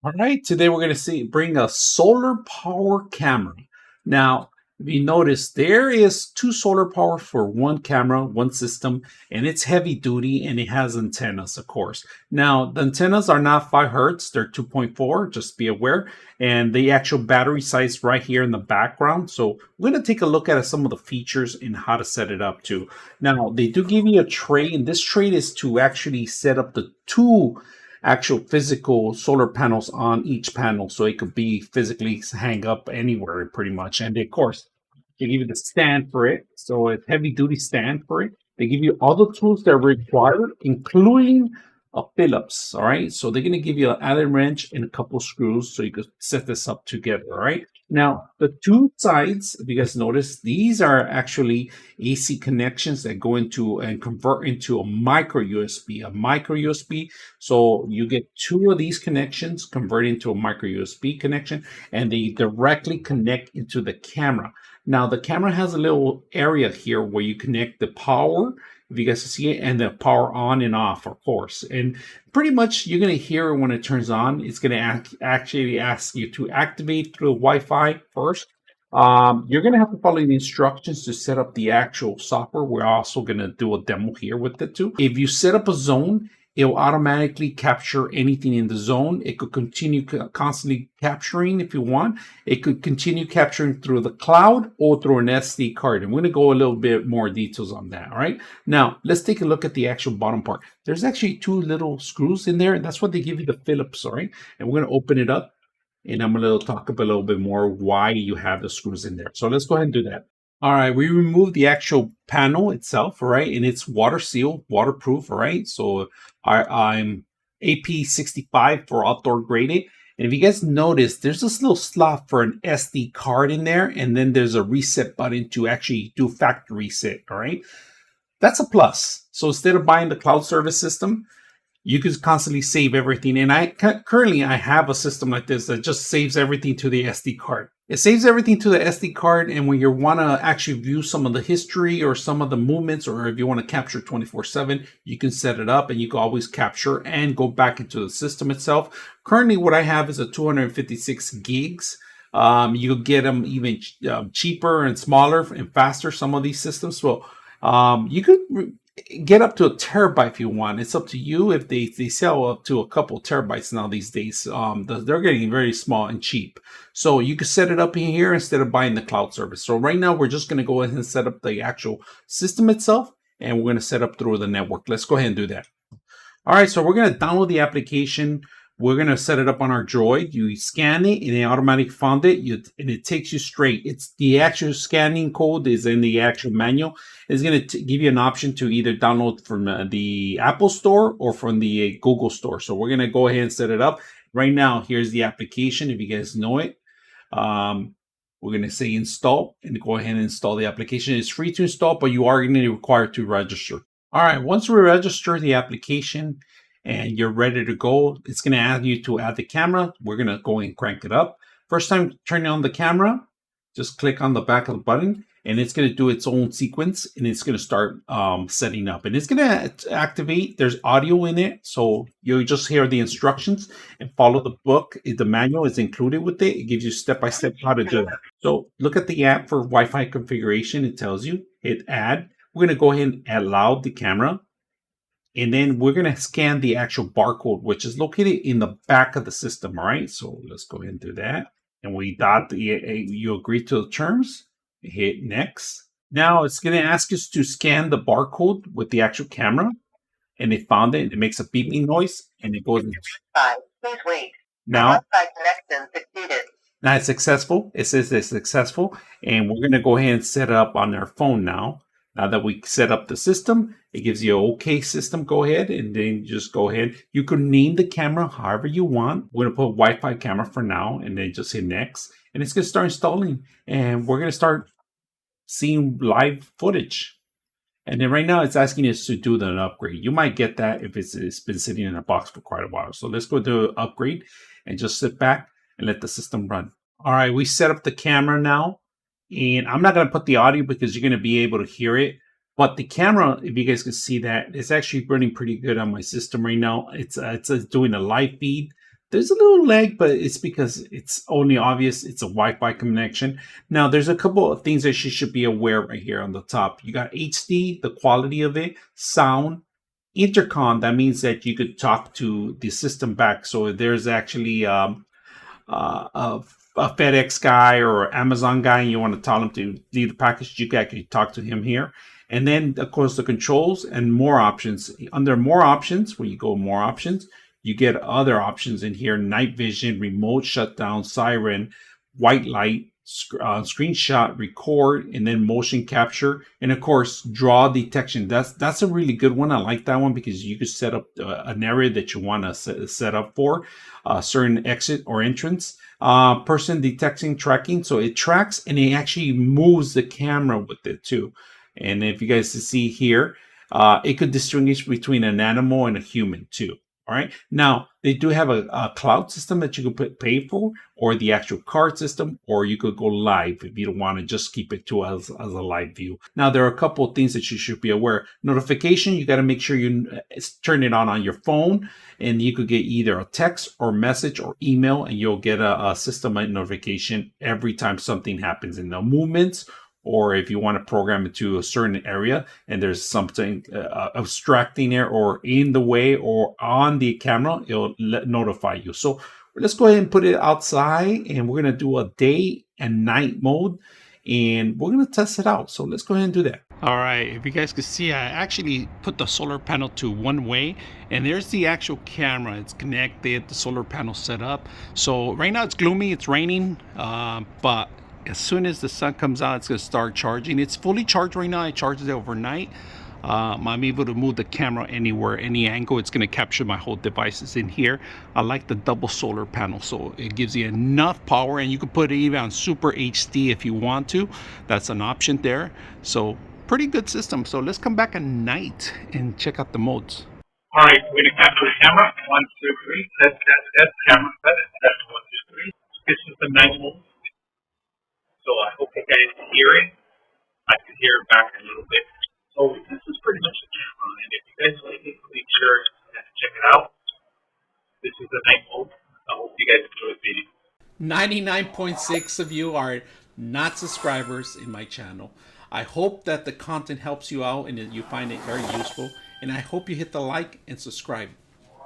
All right, today we're going to bring a solar power camera. Now, if you notice, there is two solar power for one camera, one system, and it's heavy duty and it has antennas, of course. Now, the antennas are not 5 hertz, they're 2.4, just be aware. And the actual battery size right here in the background. So, we're going to take a look at some of the features and how to set it up too. Now, they do give you a tray, and this tray is to actually set up the two actual physical solar panels on each panel, so it could be physically hang up anywhere pretty much. And of course, they give you the stand for it, so it's heavy duty stand for it. They give you all the tools that are required, including a Phillips. All right, so they're going to give you an Allen wrench and a couple screws so you could set this up together. All right, now the two sides, if you guys notice, these are actually AC connections that go into and convert into a micro USB. A micro USB, so you get two of these connections convert into a micro USB connection, and they directly connect into the camera. Now the camera has a little area here where you connect the power, if you guys see it, and the power on and off, of course. And pretty much you're going to hear it when it turns on. It's going to actually ask you to activate through Wi-Fi first. You're going to have to follow the instructions to set up the actual software. We're also going to do a demo here with it too. If you set up a zone, it will automatically capture anything in the zone. It could continue constantly capturing if you want. It could continue capturing through the cloud or through an SD card. And we're going to go a little bit more details on that. All right. Now, let's take a look at the actual bottom part. There's actually two little screws in there, and that's what they give you the Phillips. All right. And we're going to open it up, and I'm going to talk a little bit more why you have the screws in there. So let's go ahead and do that. All right, we removed the actual panel itself, all right, and it's water sealed, waterproof, all right. So I'm AP65 for outdoor graded. And if you guys notice, there's this little slot for an SD card in there, and then there's a reset button to actually do factory reset, all right. That's a plus. So instead of buying the cloud service system, you can constantly save everything. And I currently I have a system like this that just saves everything to the SD card. It saves everything to the SD card, and when you want to actually view some of the history or some of the movements, or if you want to capture 24/7, you can set it up and you can always capture and go back into the system itself. Currently, what I have is a 256 gigs. You get them even cheaper and smaller and faster, some of these systems. So you could get up to a terabyte if you want. It's up to you. If they sell up to a couple terabytes now these days, they're getting very small and cheap. So you can set it up in here instead of buying the cloud service. So right now we're just going to go ahead and set up the actual system itself, and we're going to set up through the network. Let's go ahead and do that. All right, so we're going to download the application. We're going to set it up on our Droid. You scan it, and it automatically found it, and it takes you straight. It's the actual scanning code is in the actual manual. It's going to give you an option to either download from the Apple Store or from the Google Store. So we're going to go ahead and set it up. Right now, here's the application, if you guys know it. We're going to say install and go ahead and install the application. It's free to install, but you are going to be required to register. All right, once we register the application and you're ready to go, it's going to ask you to add the camera. We're going to go and crank it up. First time turning on the camera, just click on the back of the button, and it's going to do its own sequence, and it's going to start setting up. And it's going to activate. There's audio in it, so you'll just hear the instructions and follow the book. The manual is included with it. It gives you step-by-step how to do it. So look at the app for Wi-Fi configuration. It tells you, hit add. We're going to go ahead and allow the camera. And then we're going to scan the actual barcode, which is located in the back of the system. All right. So let's go ahead and do that. And we you agree to the terms, hit next. Now it's going to ask us to scan the barcode with the actual camera. And it found it. It makes a beeping noise, and it goes. Please wait. Now connection succeeded. Now it's successful. It says it's successful. And we're going to go ahead and set it up on our phone now. Now that we set up the system, it gives you an OK system. Go ahead and then just go ahead. You can name the camera however you want. We're going to put Wi-Fi camera for now, and then just hit next. And it's going to start installing. And we're going to start seeing live footage. And then right now it's asking us to do the upgrade. You might get that if it's been sitting in a box for quite a while. So let's go to upgrade and just sit back and let the system run. All right, we set up the camera now. And I'm not going to put the audio because you're going to be able to hear it. But the camera, if you guys can see that, it's actually running pretty good on my system right now. It's doing a live feed. There's a little lag, but it's because it's only obvious it's a Wi-Fi connection. Now, there's a couple of things that you should be aware right here on the top. You got HD, the quality of it, sound, intercom. That means that you could talk to the system back. So there's actually a FedEx guy or Amazon guy, and you want to tell him to leave the package, you can actually talk to him here. And then, of course, the controls and more options. Under more options, when you go more options, you get other options in here: night vision, remote shutdown, siren, white light, screenshot, record, and then motion capture, and of course, draw detection. That's a really good one. I like that one because you could set up an area that you want to set up for a certain exit or entrance. Person detecting tracking, so it tracks and it actually moves the camera with it too. And if you guys see here, it could distinguish between an animal and a human too. All right. Now they do have a cloud system that you could pay for, or the actual card system, or you could go live if you don't want to just keep it to as a live view. Now there are a couple of things that you should be aware. Notification, you got to make sure you turn it on your phone, and you could get either a text or message or email, and you'll get a system notification every time something happens in the movements, or if you want to program it to a certain area and there's something obstructing it or in the way or on the camera, it'll notify you. So let's go ahead and put it outside, and we're going to do a day and night mode, and we're going to test it out. So let's go ahead and do that. All right, if you guys can see, I actually put the solar panel to one way, and there's the actual camera. It's connected, the solar panel set up. So right now it's gloomy, it's raining, but as soon as the sun comes out, it's going to start charging. It's fully charged right now. I charged it overnight. I'm able to move the camera anywhere, any angle. It's going to capture my whole devices in here. I like the double solar panel, so it gives you enough power, and you can put it even on super HD if you want to. That's an option there. So pretty good system. So let's come back at night and check out the modes. All right, we're going to capture the camera. 1, 2, 3. That's camera. That's 1, 2, 3. This is the night mode. So I hope you guys can hear it. I can hear it back a little bit. So this is pretty much the camera. And if you guys like it, make sure to check it out. This is the night mode. I hope you guys enjoy the video. 99.6 of you are not subscribers in my channel. I hope that the content helps you out and that you find it very useful. And I hope you hit the like and subscribe.